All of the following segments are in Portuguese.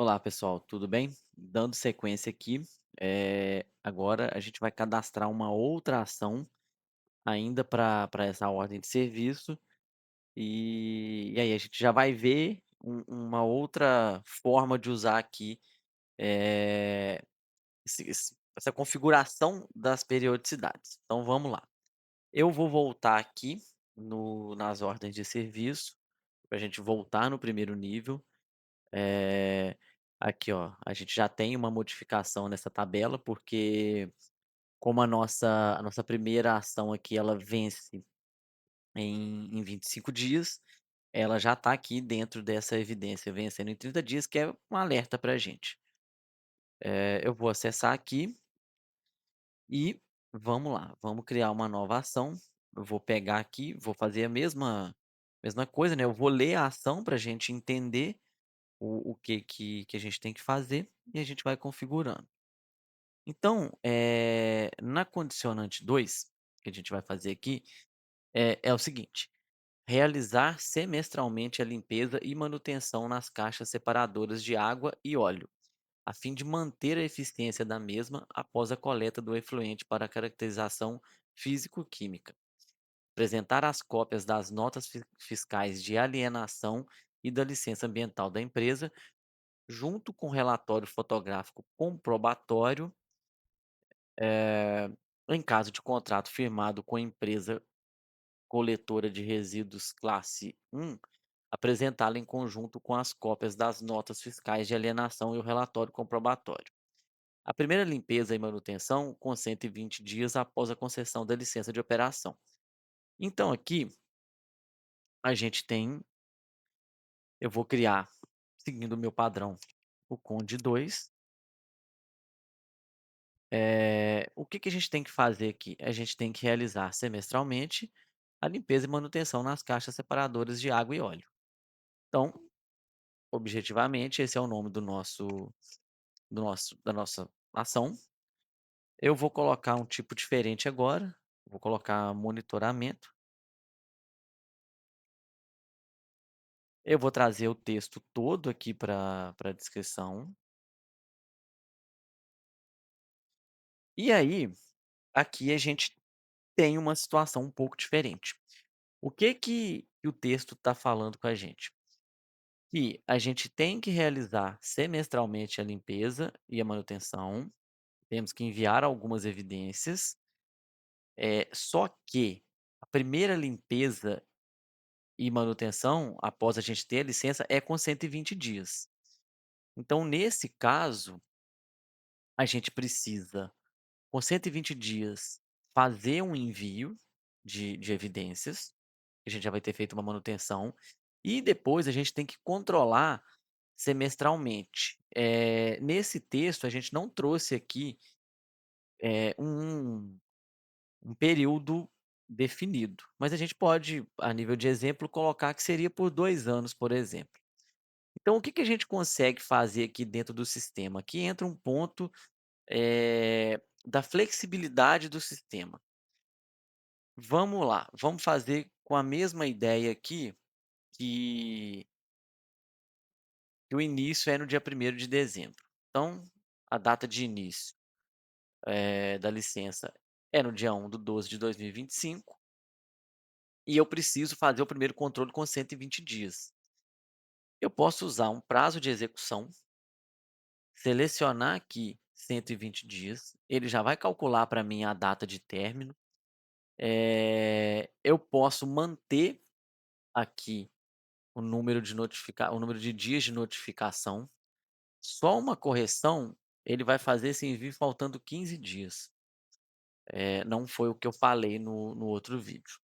Olá pessoal, tudo bem? Dando sequência aqui, agora a gente vai cadastrar uma outra ação ainda para essa ordem de serviço, e aí a gente já vai ver uma outra forma de usar aqui, eh, essa configuração das periodicidades. Então vamos lá. Eu vou voltar aqui no nas ordens de serviço, para a gente voltar no primeiro nível. Eh, Aqui ó, a gente já tem uma modificação nessa tabela, porque como a nossa primeira ação aqui ela vence em 25 dias, ela já está aqui dentro dessa evidência vencendo em 30 dias, que é um alerta para a gente. Eu vou acessar aqui e vamos lá, vamos criar uma nova ação. Eu vou pegar aqui, vou fazer a mesma coisa, né, eu vou ler a ação para a gente entender o que a gente tem que fazer, e a gente vai configurando. Então, na condicionante 2 que a gente vai fazer aqui, é o seguinte: realizar semestralmente a limpeza e manutenção nas caixas separadoras de água e óleo, a fim de manter a eficiência da mesma após a coleta do efluente para caracterização físico-química. Apresentar as cópias das notas fiscais de alienação e da licença ambiental da empresa, junto com relatório fotográfico comprobatório, eh, em caso de contrato firmado com empresa coletora de resíduos classe 1, apresentá-la em conjunto com as cópias das notas fiscais de alienação e o relatório comprobatório. A primeira limpeza e manutenção com 120 dias após a concessão da licença de operação. Então aqui a gente tem, eu vou criar, seguindo o meu padrão, o conde 2. O que que a gente tem que fazer aqui? A gente tem que realizar semestralmente a limpeza e manutenção nas caixas separadoras de água e óleo. Então, objetivamente, esse é o nome da nossa ação. Eu vou colocar um tipo diferente agora, vou colocar monitoramento. Eu vou trazer o texto todo aqui para a descrição. E aí, aqui a gente tem uma situação um pouco diferente. O que que o texto está falando com a gente? Que a gente tem que realizar semestralmente a limpeza e a manutenção, temos que enviar algumas evidências, só que a primeira limpeza e manutenção, após a gente ter a licença, é com 120 dias. Então, nesse caso, a gente precisa, com 120 dias, fazer um envio de evidências, a gente já vai ter feito uma manutenção, e depois a gente tem que controlar semestralmente. Nesse texto, a gente não trouxe aqui, um período definido, mas a gente pode, a nível de exemplo, colocar que seria por 2 anos, por exemplo. Então o que que a gente consegue fazer aqui dentro do sistema? Aqui entra um ponto, da flexibilidade do sistema. Vamos lá, vamos fazer com a mesma ideia aqui, que que o início é no dia 1º de dezembro. Então, a data de início, da licença é no dia 1 de 2025, e eu preciso fazer o primeiro controle com 120 dias. Eu posso usar um prazo de execução, selecionar aqui 120 dias, ele já vai calcular para mim a data de término. Eu posso manter aqui o número de dias de notificação. Só uma correção, ele vai fazer esse envio faltando 15 dias. Não foi o que eu falei no outro vídeo.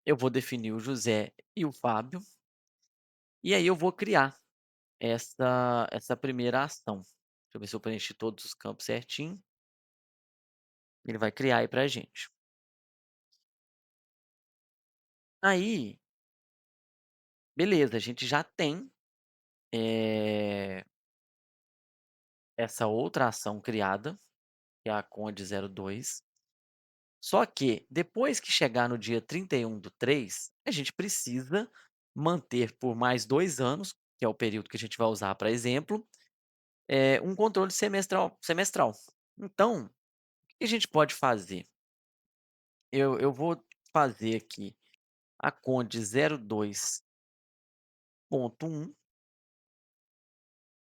Eu vou definir o José e o Fábio, e aí eu vou criar essa primeira ação. Deixa eu ver se eu preenchi todos os campos certinho. Ele vai criar aí pra gente. Aí, beleza, a gente já tem, eh, essa outra ação criada, que é a Conde 02. Só que, depois que chegar no dia 31/3, a gente precisa manter por mais 2 anos, que é o período que a gente vai usar para exemplo, um controle semestral. Então, o que a gente pode fazer? Eu vou fazer aqui a conde 02.1,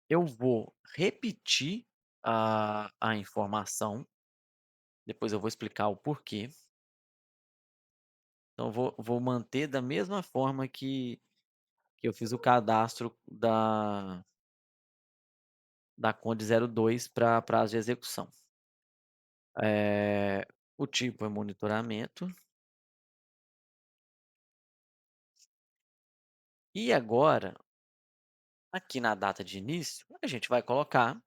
eu vou repetir a informação, depois eu vou explicar o porquê. Então vou manter da mesma forma que eu fiz o cadastro da conde 02 para prazo de execução. Eh, o tipo é monitoramento. E agora, aqui na data de início, a gente vai colocar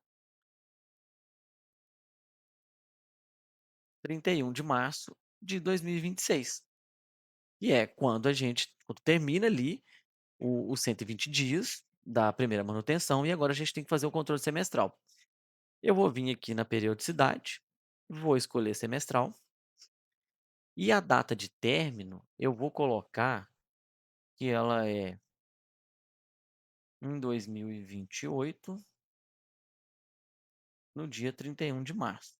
31 de março de 2026, e é quando termina ali os 120 dias da primeira manutenção, e agora a gente tem que fazer o controle semestral. Eu vou vir aqui na periodicidade, vou escolher semestral, e a data de término eu vou colocar que ela é em 2028, no dia 31 de março.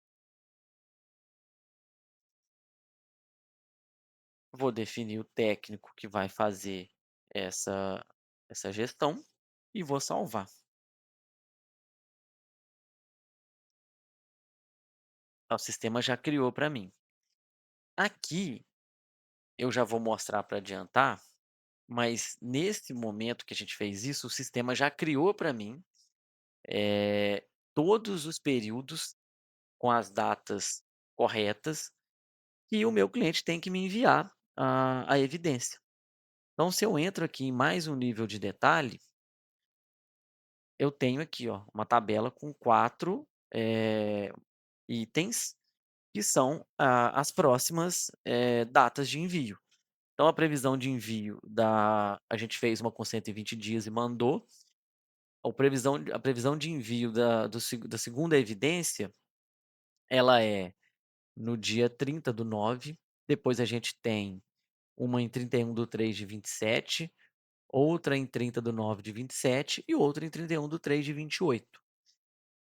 Vou definir o técnico que vai fazer essa essa gestão e vou salvar. O sistema já criou para mim. Aqui eu já vou mostrar para adiantar, mas nesse momento que a gente fez isso, o sistema já criou para mim, eh, todos os períodos com as datas corretas que o meu cliente tem que me enviar a evidência. Então, se eu entro aqui em mais um nível de detalhe, eu tenho aqui, ó, uma tabela com 4 itens que são as próximas, datas de envio. Então a previsão de envio a gente fez uma com 120 dias e mandou. A previsão de envio da segunda evidência, ela é no dia 30/9. Depois a gente tem uma em 31/3 de 27, outra em 30/9 de 27 e outra em 31/3 de 28.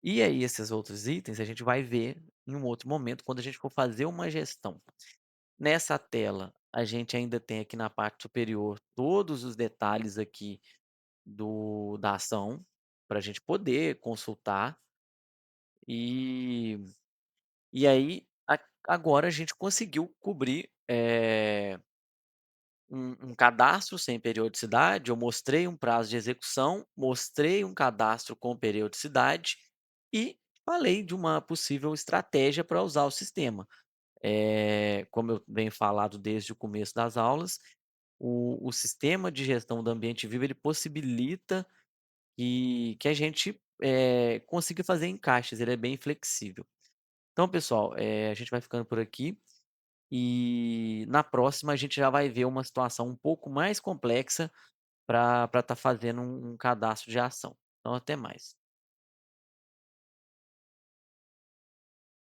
E aí esses outros itens a gente vai ver em um outro momento quando a gente for fazer uma gestão. Nessa tela, a gente ainda tem aqui na parte superior todos os detalhes aqui da ação, para a gente poder consultar. E agora a gente conseguiu cobrir, um cadastro sem periodicidade. Eu mostrei um prazo de execução, mostrei um cadastro com periodicidade e falei de uma possível estratégia para usar o sistema. Como eu venho falado desde o começo das aulas, o sistema de gestão do ambiente vivo, ele possibilita que a gente, consiga fazer encaixes, ele é bem flexível. Então pessoal, a gente vai ficando por aqui, e na próxima a gente já vai ver uma situação um pouco mais complexa para estar fazendo um cadastro de ação. Então até mais.